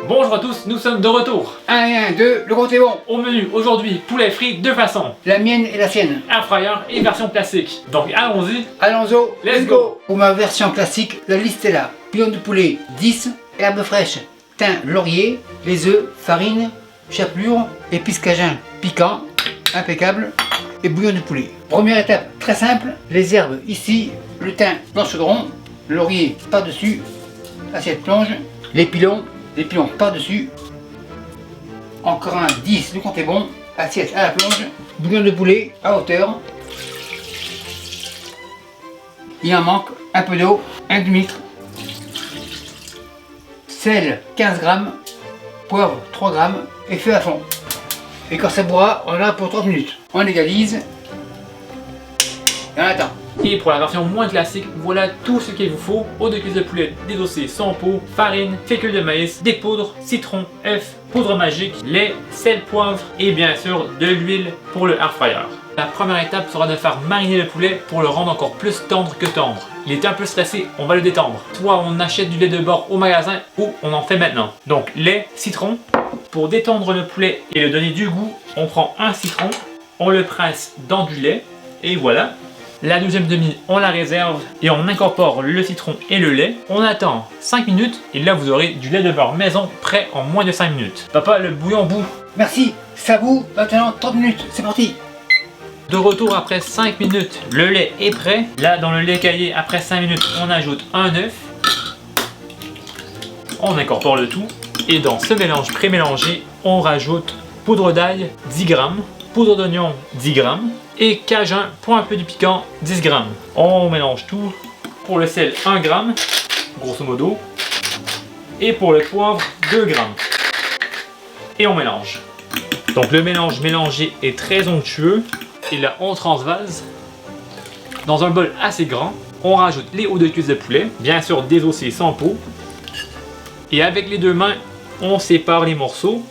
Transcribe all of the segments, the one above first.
Bonjour à tous, nous sommes de retour. 1 et 1, 2, le compte est bon. Au menu aujourd'hui, poulet frit de façon. La mienne et la sienne. Air fryer et version classique. Donc allons-y. Allons-y, Let's go. Pour ma version classique, la liste est là. Bouillon de poulet, 10, herbes fraîches, thym, laurier, les œufs, farine, chapelure, épices cajun, piquant, impeccable et bouillon de poulet. Première étape, très simple, les herbes ici, le thym dans le chaudron, le laurier par-dessus, assiette plonge, les pilons par-dessus, encore un 10, le compte est bon, assiette à la plonge, bouillon de poulet à hauteur, il en manque un peu d'eau, un demi-litre, sel 15 grammes, poivre 3 grammes et feu à fond. Et quand ça boira, on l'a pour 30 minutes. On égalise et on attend. Et pour la version moins classique, voilà tout ce qu'il vous faut. Eau de cuisse de poulet désossée sans peau, farine, fécule de maïs, des poudres, citron, œuf, poudre magique, lait, sel, poivre et bien sûr de l'huile pour le air fryer. La première étape sera de faire mariner le poulet pour le rendre encore plus tendre que tendre. Il est un peu stressé, on va le détendre. Soit on achète du lait de bord au magasin ou on en fait maintenant. Donc lait, citron. Pour détendre le poulet et le donner du goût, on prend un citron, on le presse dans du lait et voilà. La deuxième demi, on la réserve et on incorpore le citron et le lait. On attend 5 minutes et là vous aurez du lait de beurre maison prêt en moins de 5 minutes. Papa, le bouillon bout. Merci, ça bout maintenant 30 minutes, c'est parti. De retour après 5 minutes, le lait est prêt. Là dans le lait caillé, après 5 minutes, on ajoute un œuf. On incorpore le tout. Et dans ce mélange pré-mélangé, on rajoute poudre d'ail 10 grammes, poudre d'oignon 10 grammes et cajun pour un peu du piquant 10 grammes. On mélange tout. Pour le sel 1 gramme, grosso modo. Et pour le poivre 2 grammes. Et on mélange. Donc le mélange mélangé est très onctueux. Et là on transvase. Dans un bol assez grand, on rajoute les os de cuisse de poulet, bien sûr désossés sans peau. Et avec les deux mains, on sépare les morceaux,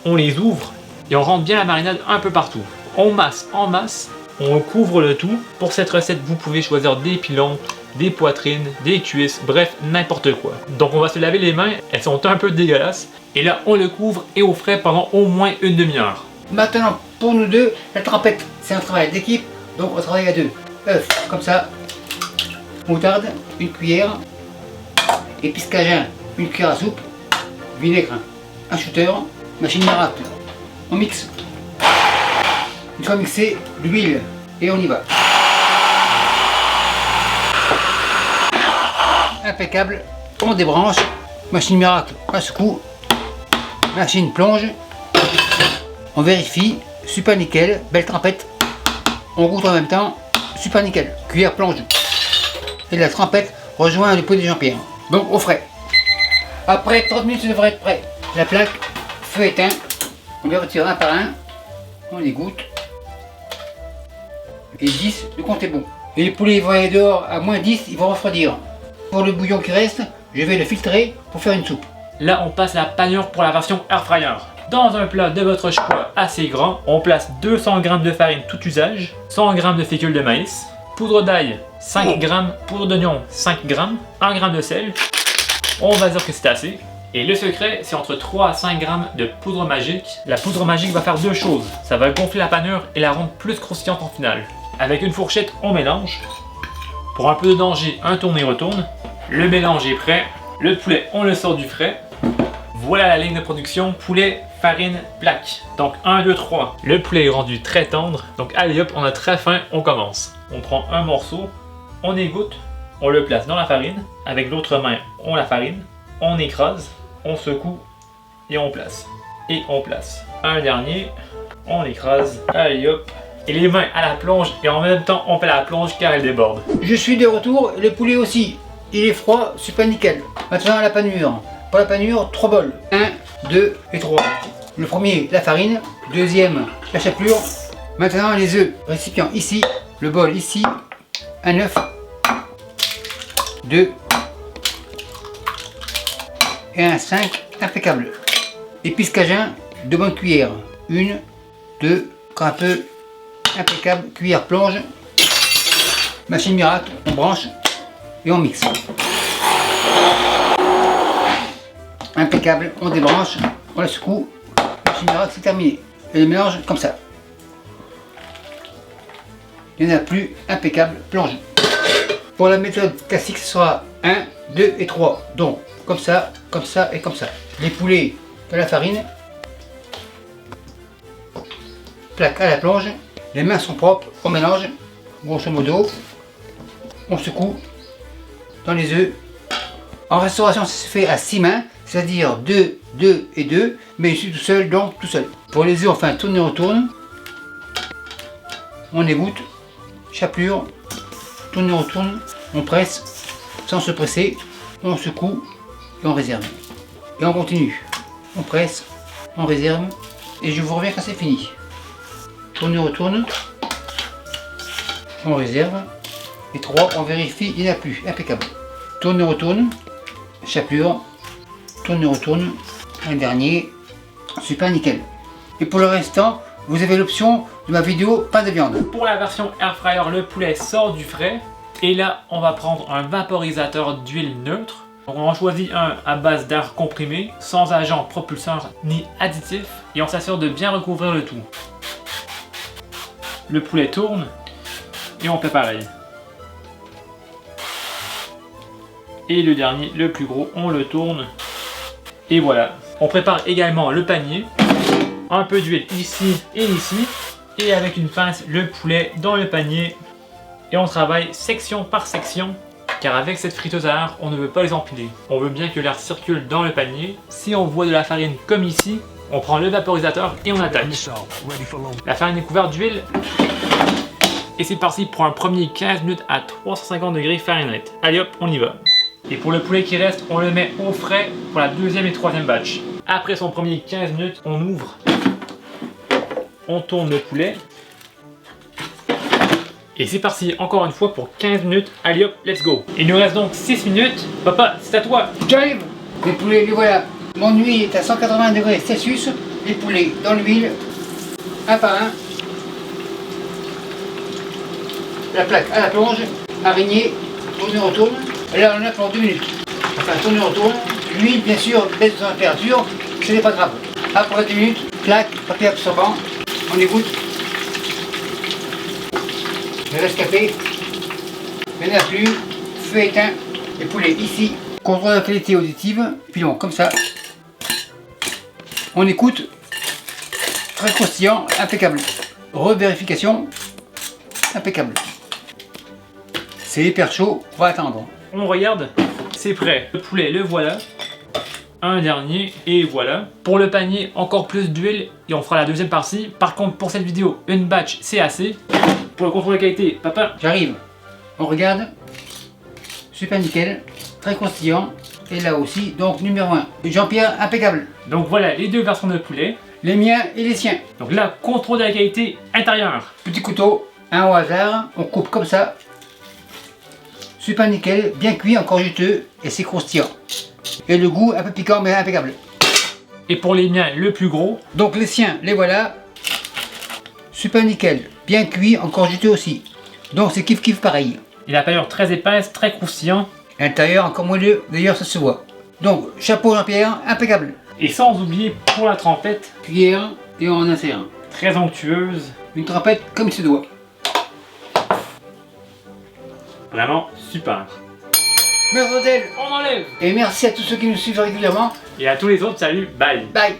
on les ouvre et on rentre bien la marinade un peu partout. On masse en masse, on couvre le tout. Pour cette recette, vous pouvez choisir des pilons, des poitrines, des cuisses, bref, n'importe quoi. Donc on va se laver les mains, elles sont un peu dégueulasses. Et là, on le couvre et au frais pendant au moins une demi-heure. Maintenant, pour nous deux, la trempette, c'est un travail d'équipe, donc on travaille à deux. Œuf, comme ça, moutarde, une cuillère, épices cajun, une cuillère à soupe, vinaigre, un shooter, machine miracle. On mixe. Une fois mixé, l'huile et on y va. Impeccable, on débranche, machine miracle, un secoue, machine plonge, on vérifie, super nickel, belle trempette, on goûte en même temps, super nickel, cuillère plonge. Et la trempette rejoint le pot de Jean-Pierre. Donc au frais. Après 30 minutes, ça devrait être prêt. La plaque, feu éteint, on les retire un par un, on les goûte. Et 10, le compte est bon. Et les poulets vont aller dehors à moins 10, ils vont refroidir. Pour le bouillon qui reste, je vais le filtrer pour faire une soupe. Là, on passe la panure pour la version air fryer. Dans un plat de votre choix assez grand, on place 200 g de farine tout usage, 100 g de fécule de maïs, poudre d'ail 5 g, poudre d'oignon 5 g, 1 g de sel. On va dire que c'est assez. Et le secret, c'est entre 3 à 5 g de poudre magique. La poudre magique va faire deux choses. Ça va gonfler la panure et la rendre plus croustillante en finale. Avec une fourchette, on mélange. Pour un peu de danger, un tourne et retourne. Le mélange est prêt. Le poulet, on le sort du frais. Voilà la ligne de production, poulet, farine, plaque. Donc 1, 2, 3. Le poulet est rendu très tendre. Donc allez hop, on a très faim, on commence. On prend un morceau, on égoutte, on le place dans la farine. Avec l'autre main, on la farine, on écrase, on secoue et on place. Et on place. Un dernier, on écrase, allez hop. Et les mains à la plonge et en même temps on fait la plonge car elle déborde. Je suis de retour, le poulet aussi. Il est froid, super nickel. Maintenant la panure. Pour la panure, 3 bols. 1, 2 et 3. Le premier, la farine. Deuxième, la chapelure. Maintenant les œufs. Récipient ici. Le bol ici. Un œuf. 2. Et un 5. Impeccable. Épices cajun, 2 bonnes cuillères. 1, 2, encore un peu. Impeccable. Cuillère plonge. Machine miracle. On branche et on mixe. Impeccable, on débranche, on la secoue, le chimirac c'est terminé. Et le mélange comme ça. Il n'y en a plus, impeccable, plonge. Pour la méthode classique, ce sera 1, 2 et 3. Donc, comme ça et comme ça. Les poulets dans la farine. Plaque à la plonge. Les mains sont propres, on mélange. Grosso modo, on secoue dans les œufs. En restauration, ça se fait à 6 mains, c'est-à-dire 2, 2 et 2. Mais je suis tout seul, donc tout seul. Pour les œufs, on fait un tourne-retourne. On égoutte, chapelure, tourne-retourne, on presse sans se presser, on secoue et on réserve. Et on continue. On presse, on réserve et je vous reviens quand c'est fini. Tourne-retourne, on réserve. Et 3, on vérifie, il n'y en a plus, impeccable. Tourne-retourne, chapelure, tourne-retourne, un dernier, super nickel. Et pour le restant, vous avez l'option de ma vidéo pas de viande. Pour la version air fryer, le poulet sort du frais. Et là, on va prendre un vaporisateur d'huile neutre. Donc on en choisit un à base d'air comprimé, sans agent propulseur ni additif. Et on s'assure de bien recouvrir le tout. Le poulet tourne. Et on fait pareil. Et le dernier, le plus gros, on le tourne. Et voilà. On prépare également le panier. Un peu d'huile ici et ici. Et avec une pince, le poulet dans le panier. Et on travaille section par section. Car avec cette friteuse à air, on ne veut pas les empiler. On veut bien que l'air circule dans le panier. Si on voit de la farine comme ici, on prend le vaporisateur et on attaque. La farine est couverte d'huile. Et c'est parti pour un premier 15 minutes à 350 degrés Fahrenheit. Allez hop, on y va. Et pour le poulet qui reste, on le met au frais pour la deuxième et troisième batch. Après son premier 15 minutes, on ouvre. On tourne le poulet. Et c'est parti encore une fois pour 15 minutes. Allez hop, let's go. Il nous reste donc 6 minutes. Papa, c'est à toi. J'arrive. Les poulets, les voilà. Mon huile est à 180 degrés Celsius. Les poulets dans l'huile, un par un. La plaque à la plonge, araignée, tourne-retourne. Et là, on en a pour 2 minutes. Enfin, tourne-retourne. L'huile, bien sûr, baisse de température. Ce n'est pas grave. Après 2 minutes, plaque, papier absorbant. On égoutte. Le rescapé. Il n'y en a plus. Feu éteint. Les poulets ici. Contrôle la qualité auditive. Puis bon, comme ça. On écoute. Très croustillant, impeccable. Revérification. Impeccable. C'est hyper chaud, on va attendre. On regarde, c'est prêt. Le poulet, le voilà. Un dernier, et voilà. Pour le panier, encore plus d'huile, et on fera la deuxième partie. Par contre, pour cette vidéo, une batch, c'est assez. Pour le contrôle de qualité, papa. J'arrive. On regarde. Super nickel. Très croustillant. Et là aussi, donc numéro 1. Jean-Pierre, impeccable. Donc voilà les deux versions de poulet. Les miens et les siens. Donc là, contrôle de la qualité intérieure. Petit couteau, un au hasard. On coupe comme ça. Super nickel, bien cuit, encore juteux. Et c'est croustillant. Et le goût un peu piquant, mais impeccable. Et pour les miens, le plus gros. Donc les siens, les voilà. Super nickel, bien cuit, encore juteux aussi. Donc c'est kiff kiff pareil. Et la paillure très épaisse, très croustillant. L'intérieur encore moelleux, d'ailleurs ça se voit. Donc chapeau Jean-Pierre, impeccable. Et sans oublier pour la trempette, Cuillère et on en insère un. très onctueuse. Une trempette comme il se doit. Vraiment super. Merci d'elle. On enlève. Et merci à tous ceux qui nous suivent régulièrement. Et à tous les autres, salut, bye. Bye.